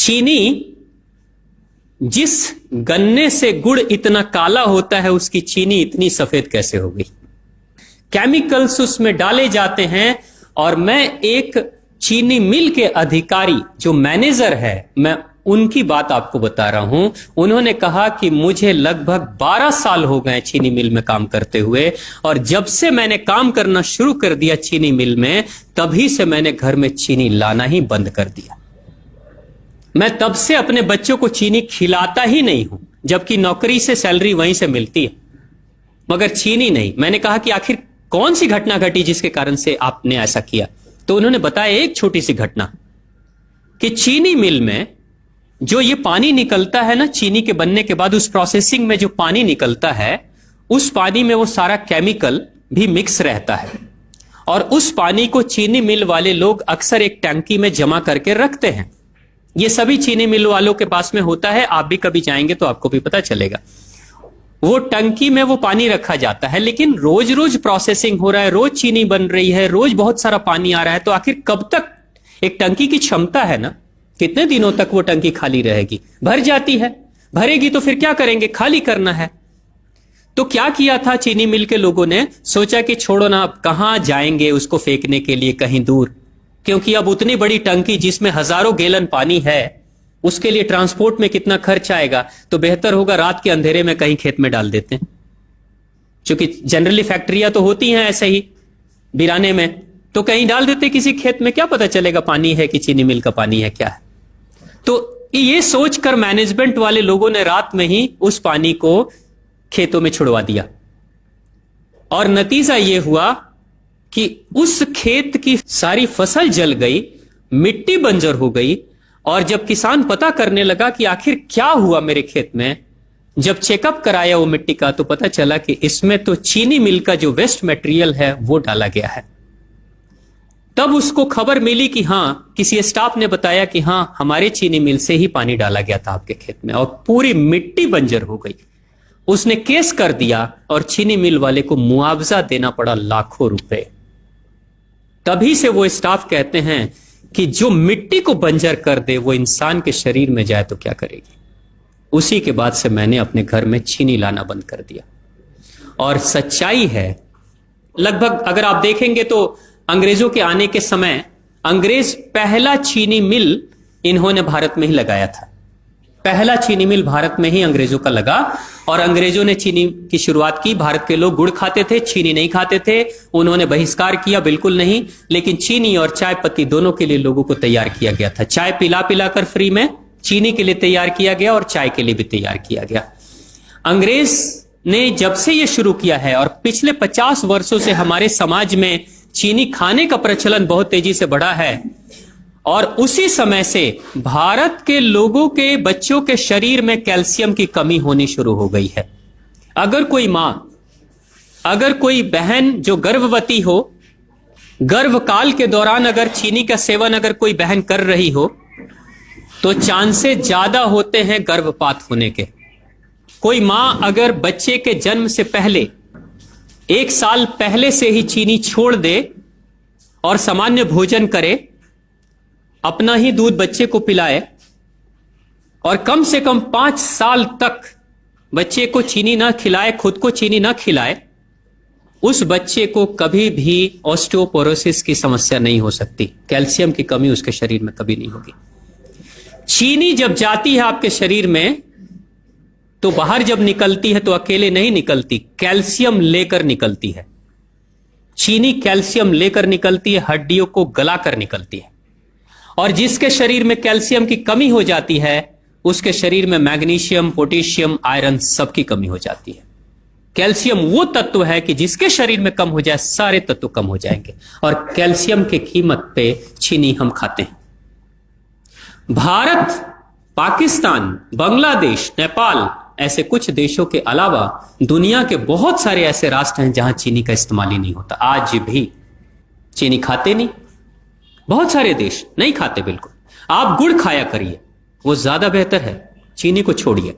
चीनी, जिस गन्ने से गुड़ इतना काला होता है उसकी चीनी इतनी सफेद कैसे हो गई? केमिकल्स उसमें डाले जाते हैं। और मैं एक चीनी मिल के अधिकारी जो मैनेजर है, मैं उनकी बात आपको बता रहा हूं। उन्होंने कहा कि मुझे लगभग 12 साल हो गए चीनी मिल में काम करते हुए, और जब से मैंने काम करना शुरू कर दिया चीनी मिल में, तभी से मैंने घर में चीनी लाना ही बंद कर दिया। मैं तब से अपने बच्चों को चीनी खिलाता ही नहीं हूं, जबकि नौकरी से सैलरी वहीं से मिलती है, मगर चीनी नहीं। मैंने कहा कि आखिर कौन सी घटना घटी जिसके कारण से आपने ऐसा किया? तो उन्होंने बताया एक छोटी सी घटना कि चीनी मिल में जो ये पानी निकलता है ना, चीनी के बनने के बाद उस प्रोसेसिंग में जो पानी निकलता है, उस पानी में वो सारा केमिकल भी मिक्स रहता है, और उस पानी को चीनी मिल वाले लोग अक्सर एक टंकी में जमा करके रखते हैं। ये सभी चीनी मिल वालों के पास में होता है, आप भी कभी जाएंगे तो आपको भी पता चलेगा। वो टंकी में वो पानी रखा जाता है, लेकिन रोज रोज प्रोसेसिंग हो रहा है, रोज चीनी बन रही है, रोज बहुत सारा पानी आ रहा है, तो आखिर कब तक? एक टंकी की क्षमता है ना, कितने दिनों तक वो टंकी खाली रहेगी? भर जाती है, भरेगी तो फिर क्या करेंगे? खाली करना है। तो क्या किया था चीनी मिल के लोगों ने? सोचा कि छोड़ो ना, अब कहां जाएंगे उसको फेंकने के लिए कहीं दूर, क्योंकि अब उतनी बड़ी टंकी जिसमें हजारों गैलन पानी है, उसके लिए ट्रांसपोर्ट में कितना खर्च आएगा, तो बेहतर होगा रात के अंधेरे में कहीं खेत में डाल देते हैं। क्योंकि जनरली फैक्ट्रियां तो होती हैं ऐसे ही बिराने में, तो कहीं डाल देते किसी खेत में, क्या पता चलेगा पानी है कि चीनी मिल का पानी है क्या है। तो ये सोचकर मैनेजमेंट वाले लोगों ने रात में ही उस पानी को खेतों में छुड़वा दिया, और नतीजा यह हुआ कि उस खेत की सारी फसल जल गई, मिट्टी बंजर हो गई। और जब किसान पता करने लगा कि आखिर क्या हुआ मेरे खेत में, जब चेकअप कराया वो मिट्टी का, तो पता चला कि इसमें तो चीनी मिल का जो वेस्ट मटेरियल है वो डाला गया है। तब उसको खबर मिली कि हां, किसी स्टाफ ने बताया कि हां, हमारे चीनी मिल से ही पानी डाला गया था आपके खेत में, और पूरी मिट्टी बंजर हो गई। उसने केस कर दिया और चीनी मिल वाले को मुआवजा देना पड़ा लाखों रुपए। तभी से वो स्टाफ कहते हैं कि जो मिट्टी को बंजर कर दे वो इंसान के शरीर में जाए तो क्या करेगी। उसी के बाद से मैंने अपने घर में चीनी लाना बंद कर दिया। और सच्चाई है, लगभग अगर आप देखेंगे तो अंग्रेजों के आने के समय अंग्रेज पहला चीनी मिल इन्होंने भारत में ही लगाया था। पहला चीनी मिल भारत में ही अंग्रेजों का लगा, और अंग्रेजों ने चीनी की शुरुआत की। भारत के लोग गुड़ खाते थे, चीनी नहीं खाते थे। उन्होंने बहिष्कार किया, बिल्कुल नहीं, लेकिन चीनी और चाय पत्ती दोनों के लिए लोगों को तैयार किया गया था। चाय पिला पिलाकर फ्री में, चीनी के लिए तैयार किया गया और चाय के लिए भी तैयार किया गया। अंग्रेज ने जब से यह शुरू किया है, और पिछले 50 वर्षों से हमारे समाज में चीनी खाने का प्रचलन बहुत तेजी से बढ़ा है, और उसी समय से भारत के लोगों के बच्चों के शरीर में कैल्शियम की कमी होनी शुरू हो गई है। अगर कोई मां, अगर कोई बहन जो गर्भवती हो, गर्भकाल के दौरान अगर चीनी का सेवन अगर कोई बहन कर रही हो, तो चांसेस ज्यादा होते हैं गर्भपात होने के। कोई मां अगर बच्चे के जन्म से पहले 1 साल पहले से ही चीनी छोड़ दे और सामान्य भोजन करे, अपना ही दूध बच्चे को पिलाए, और कम से कम 5 साल तक बच्चे को चीनी ना खिलाए, खुद को चीनी ना खिलाए, उस बच्चे को कभी भी ऑस्टियोपोरोसिस की समस्या नहीं हो सकती। कैल्शियम की कमी उसके शरीर में कभी नहीं होगी। चीनी जब जाती है आपके शरीर में, तो बाहर जब निकलती है तो अकेले नहीं निकलती, कैल्शियम लेकर निकलती है। चीनी कैल्शियम लेकर निकलती है, हड्डियों को गलाकर निकलती है। और जिसके शरीर में कैल्शियम की कमी हो जाती है, उसके शरीर में मैग्नीशियम, पोटेशियम, आयरन सबकी कमी हो जाती है। कैल्शियम वो तत्व है कि जिसके शरीर में कम हो जाए, सारे तत्व कम हो जाएंगे, और कैल्शियम की कीमत पे चीनी हम खाते हैं। भारत, पाकिस्तान, बांग्लादेश, नेपाल, ऐसे कुछ देशों के अलावा दुनिया के बहुत सारे ऐसे राष्ट्र हैं जहां चीनी का इस्तेमाल ही नहीं होता। आज भी चीनी खाते नहीं, बहुत सारे देश नहीं खाते बिल्कुल। आप गुड़ खाया करिए, वो ज्यादा बेहतर है, चीनी को छोड़िए।